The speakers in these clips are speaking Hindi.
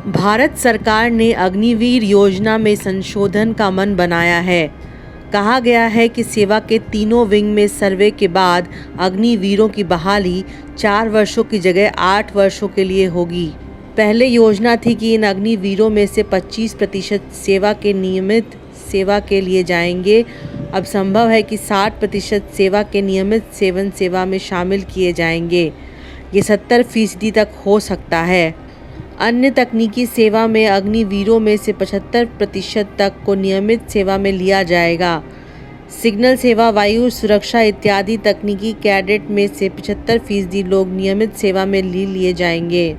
भारत सरकार ने अग्निवीर योजना में संशोधन का मन बनाया है। कहा गया है कि सेवा के तीनों विंग में सर्वे के बाद अग्निवीरों की बहाली 4 वर्षों की जगह 8 वर्षों के लिए होगी। पहले योजना थी कि इन अग्निवीरों में से 25% सेवा के नियमित सेवा के लिए जाएंगे। अब संभव है कि 60% सेवा के नियमित सेवा में शामिल किए जाएंगे। ये 70% तक हो सकता है। अन्य तकनीकी सेवा में अग्निवीरों में से 75% तक को नियमित सेवा में लिया जाएगा। सिग्नल सेवा, वायु सुरक्षा इत्यादि तकनीकी कैडेट में से 75% लोग नियमित सेवा में लिए जाएंगे।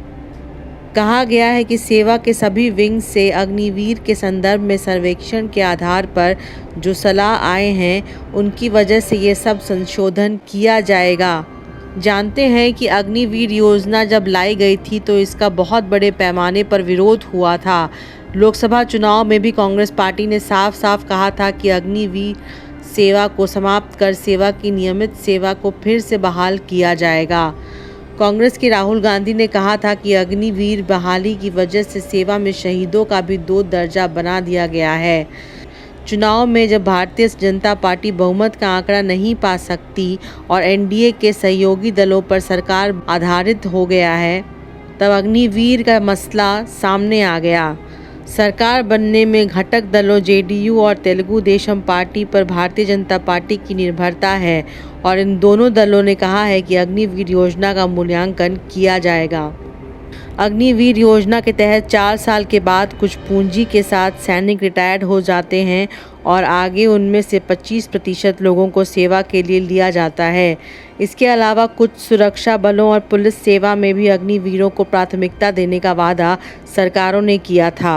कहा गया है कि सेवा के सभी विंग से अग्निवीर के संदर्भ में सर्वेक्षण के आधार पर जो सलाह आए हैं उनकी वजह से ये सब संशोधन किया जाएगा। जानते हैं कि अग्निवीर योजना जब लाई गई थी तो इसका बहुत बड़े पैमाने पर विरोध हुआ था। लोकसभा चुनाव में भी कांग्रेस पार्टी ने साफ साफ कहा था कि अग्निवीर सेवा को समाप्त कर सेवा की नियमित सेवा को फिर से बहाल किया जाएगा। कांग्रेस के राहुल गांधी ने कहा था कि अग्निवीर बहाली की वजह से सेवा में शहीदों का भी 2 दर्जा बना दिया गया है। चुनाव में जब भारतीय जनता पार्टी बहुमत का आंकड़ा नहीं पा सकती और एनडीए के सहयोगी दलों पर सरकार आधारित हो गया है, तब अग्निवीर का मसला सामने आ गया। सरकार बनने में घटक दलों जेडीयू और तेलुगु देशम पार्टी पर भारतीय जनता पार्टी की निर्भरता है और इन दोनों दलों ने कहा है कि अग्निवीर योजना का मूल्यांकन किया जाएगा। अग्निवीर योजना के तहत 4 साल के बाद कुछ पूंजी के साथ सैनिक रिटायर्ड हो जाते हैं और आगे उनमें से 25% लोगों को सेवा के लिए लिया जाता है। इसके अलावा कुछ सुरक्षा बलों और पुलिस सेवा में भी अग्निवीरों को प्राथमिकता देने का वादा सरकारों ने किया था।